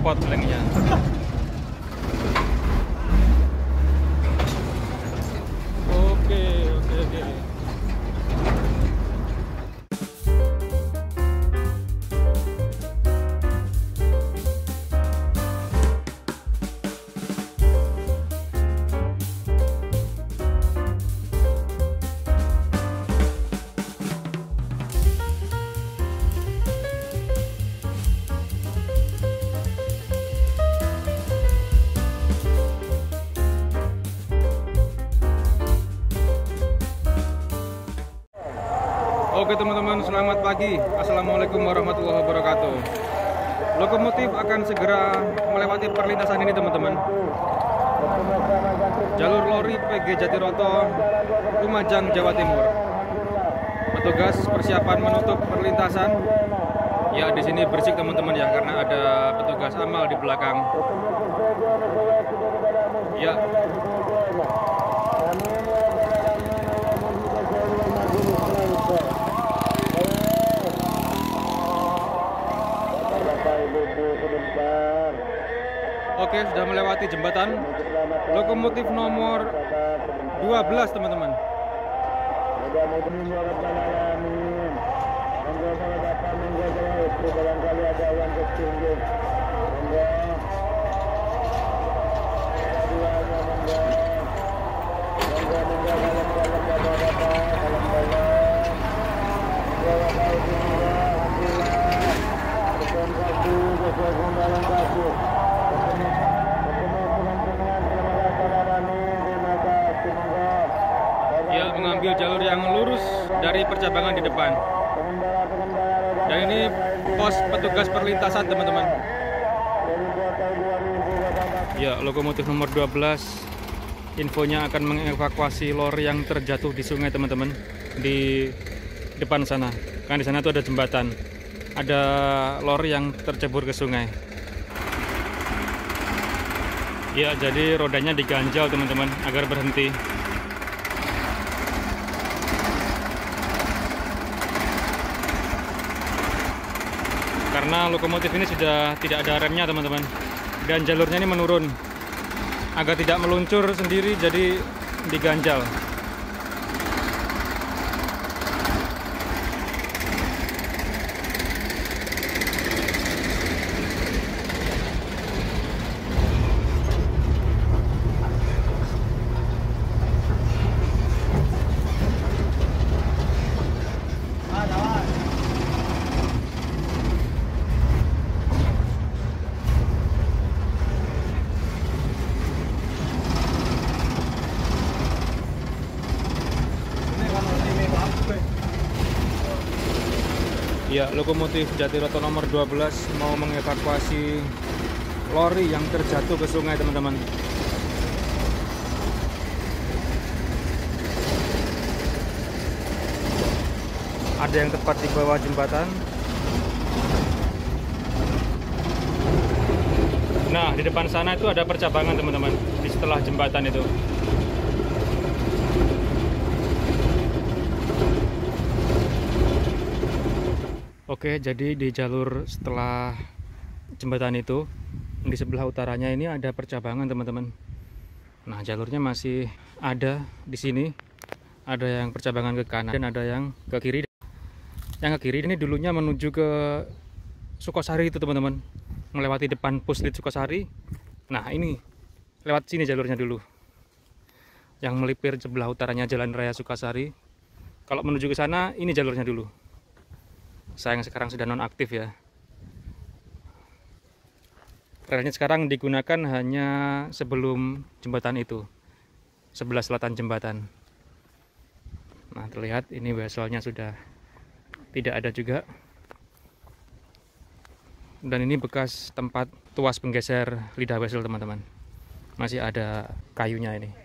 copot lengnya. Oke. Oke teman-teman, selamat pagi. Assalamualaikum warahmatullahi wabarakatuh. Lokomotif akan segera melewati perlintasan ini teman-teman. Jalur lori PG Jatiroto, Lumajang, Jawa Timur. Petugas persiapan menutup perlintasan. Ya, di sini bersih teman-teman ya, karena ada petugas amal di belakang. Ya. Oke, sudah melewati jembatan lokomotif nomor 12 teman-teman. Ya, mengambil jalur yang lurus dari percabangan di depan. Dan ini pos petugas perlintasan teman-teman. Ya, lokomotif nomor 12 infonya akan mengevakuasi lori yang terjatuh di sungai teman-teman, di depan sana. Kan di sana tuh ada jembatan. Ada lori yang tercebur ke sungai. Ya, jadi rodanya diganjal teman-teman agar berhenti. Karena lokomotif ini sudah tidak ada remnya teman-teman, dan jalurnya ini menurun agar tidak meluncur sendiri, jadi diganjal. Ya, lokomotif Jatiroto nomor 12 mau mengevakuasi lori yang terjatuh ke sungai teman-teman. Ada yang tepat di bawah jembatan. Nah, di depan sana itu ada percabangan teman-teman, di setelah jembatan itu. Oke, jadi di jalur setelah jembatan itu, di sebelah utaranya ini ada percabangan teman-teman. Nah, jalurnya masih ada di sini. Ada yang percabangan ke kanan dan ada yang ke kiri. Yang ke kiri ini dulunya menuju ke Sukosari itu teman-teman, melewati depan Puslit Sukosari. Nah, ini lewat sini jalurnya dulu. Yang melipir sebelah utaranya Jalan Raya Sukosari. Kalau menuju ke sana, ini jalurnya dulu. Sayang sekarang sudah nonaktif ya. Relnya sekarang digunakan hanya sebelum jembatan itu, sebelah selatan jembatan. Nah, terlihat ini weselnya sudah tidak ada juga. Dan ini bekas tempat tuas penggeser lidah wesel teman-teman. Masih ada kayunya ini.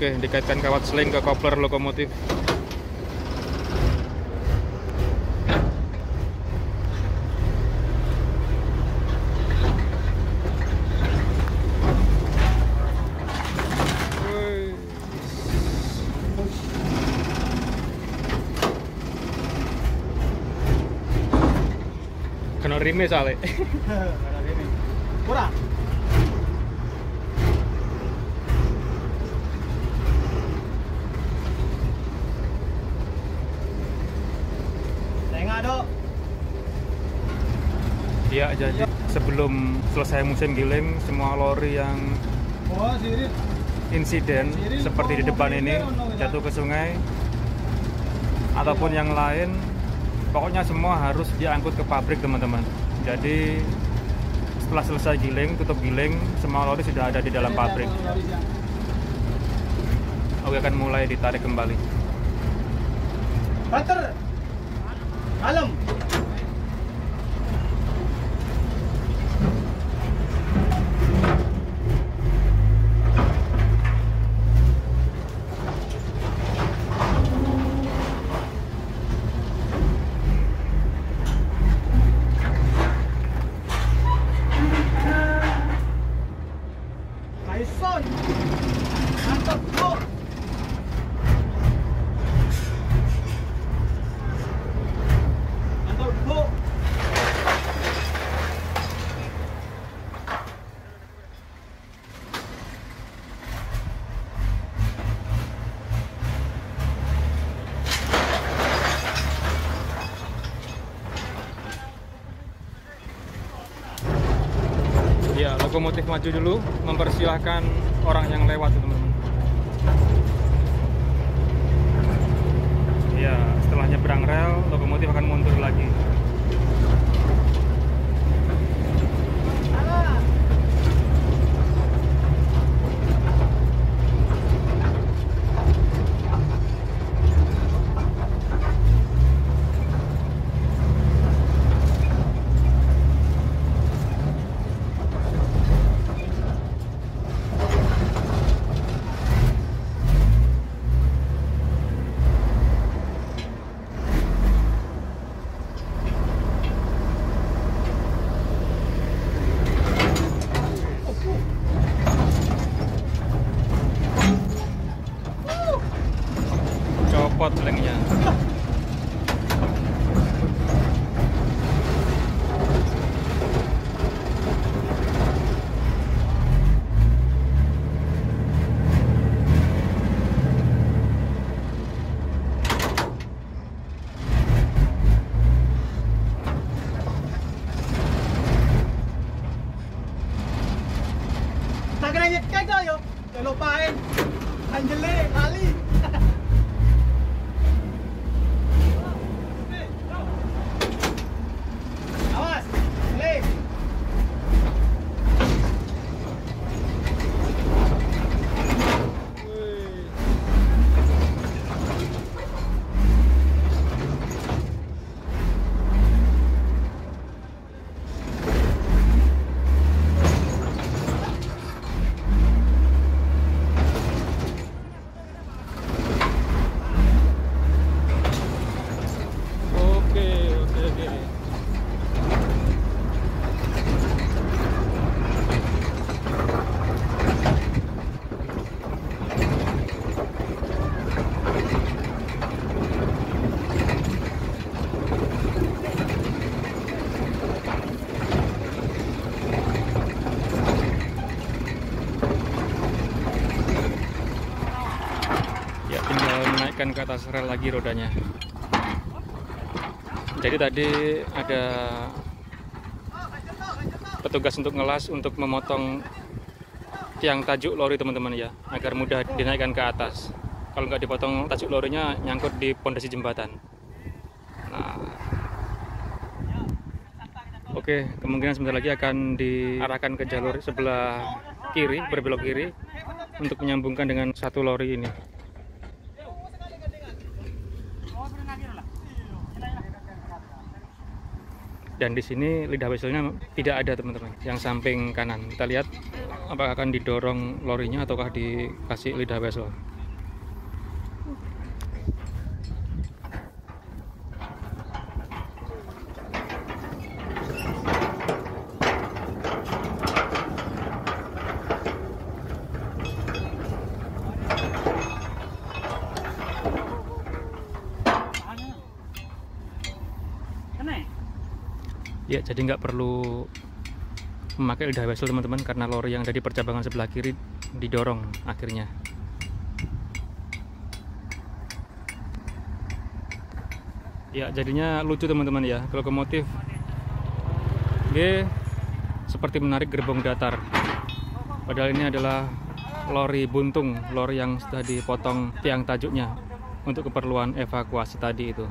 Oke, dikaitkan kawat seling ke kopler lokomotif. Kena rime soalnya. Kena rime. Kurang. Tengah dok. Ya, jadi sebelum selesai musim giling, semua lori yang insiden seperti di depan ini jatuh ke sungai ataupun yang lain, pokoknya semua harus diangkut ke pabrik teman-teman. Jadi setelah selesai giling, tutup giling, semua lori sudah ada di dalam pabrik. Oke, akan mulai ditarik kembali. Butter. Malam. Kaison. Mantap bro. Mantap bro. Ya, lokomotif maju dulu, mempersilahkan orang yang lewat teman-teman. Ya, setelah nyebrang rel, lokomotif akan mundur lagi. Copot selengnya. Tak kena nyetek dah yo. Jangan lupain. Anjele Ali. Awas. Leh. Oke. Ya, tinggal menaikkan ke atas rel lagi rodanya. Jadi tadi ada petugas untuk ngelas untuk memotong tiang tajuk lori teman-teman ya, agar mudah dinaikkan ke atas. Kalau nggak dipotong tajuk lorinya nyangkut di pondasi jembatan. Nah, oke, kemungkinan sebentar lagi akan diarahkan ke jalur sebelah kiri, berbelok kiri untuk menyambungkan dengan satu lori ini. Dan di sini lidah weselnya tidak ada teman-teman, yang samping kanan. Kita lihat apakah akan didorong lorinya ataukah dikasih lidah wesel. Ya, jadi nggak perlu memakai lidah wesel teman-teman, karena lori yang ada di percabangan sebelah kiri didorong akhirnya. Ya, jadinya lucu teman-teman ya, lokomotif G seperti menarik gerbong datar. Padahal ini adalah lori buntung, lori yang sudah dipotong tiang tajuknya untuk keperluan evakuasi tadi itu.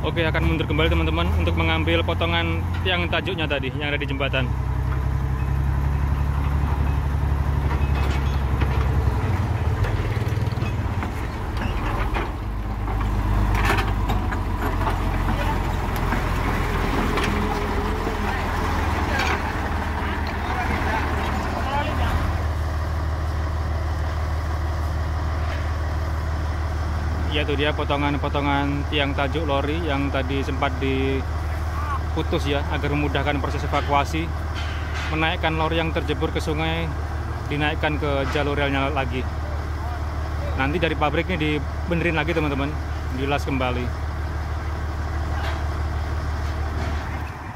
Oke, akan mundur kembali teman-teman untuk mengambil potongan tiang tajuknya tadi yang ada di jembatan. Ya, itu dia potongan-potongan tiang tajuk lori yang tadi sempat diputus ya, agar memudahkan proses evakuasi. Menaikkan lori yang terjebur ke sungai, dinaikkan ke jalur relnya lagi. Nanti dari pabriknya dibenerin lagi teman-teman, dilas kembali.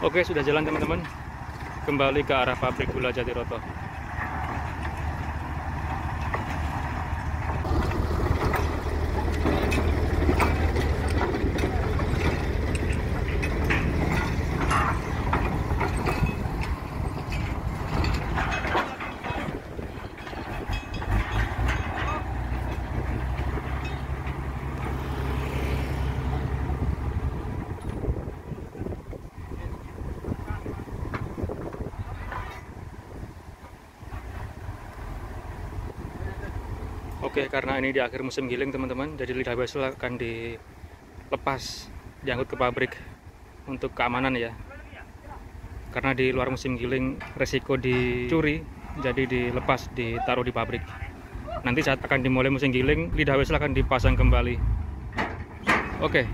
Oke, sudah jalan teman-teman, kembali ke arah pabrik gula Jatiroto. Oke, karena ini di akhir musim giling teman-teman, jadi lidah wesel akan dilepas, diangkut ke pabrik untuk keamanan ya. Karena di luar musim giling resiko dicuri, jadi dilepas, ditaruh di pabrik. Nanti saat akan dimulai musim giling, lidah wesel akan dipasang kembali. Oke.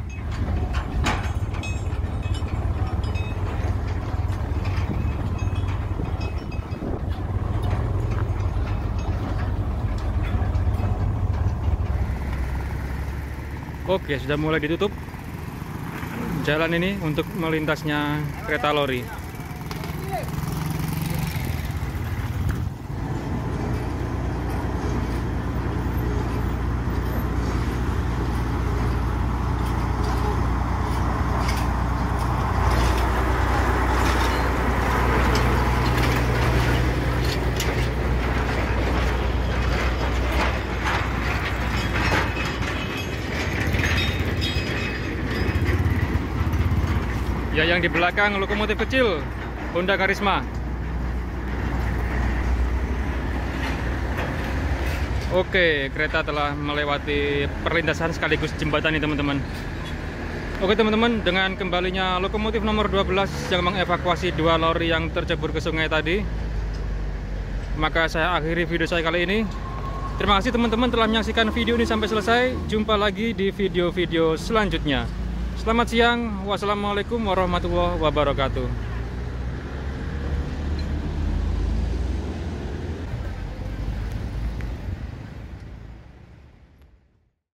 Oke, sudah mulai ditutup jalan ini untuk melintasnya kereta lori. Ya, yang di belakang lokomotif kecil Honda Karisma. Oke, kereta telah melewati perlintasan sekaligus jembatan ini teman-teman. Oke teman-teman, dengan kembalinya lokomotif nomor 12 yang mengevakuasi dua lori yang tercebur ke sungai tadi, maka saya akhiri video saya kali ini. Terima kasih teman-teman telah menyaksikan video ini sampai selesai. Jumpa lagi di video-video selanjutnya. Selamat siang, wassalamualaikum warahmatullahi wabarakatuh.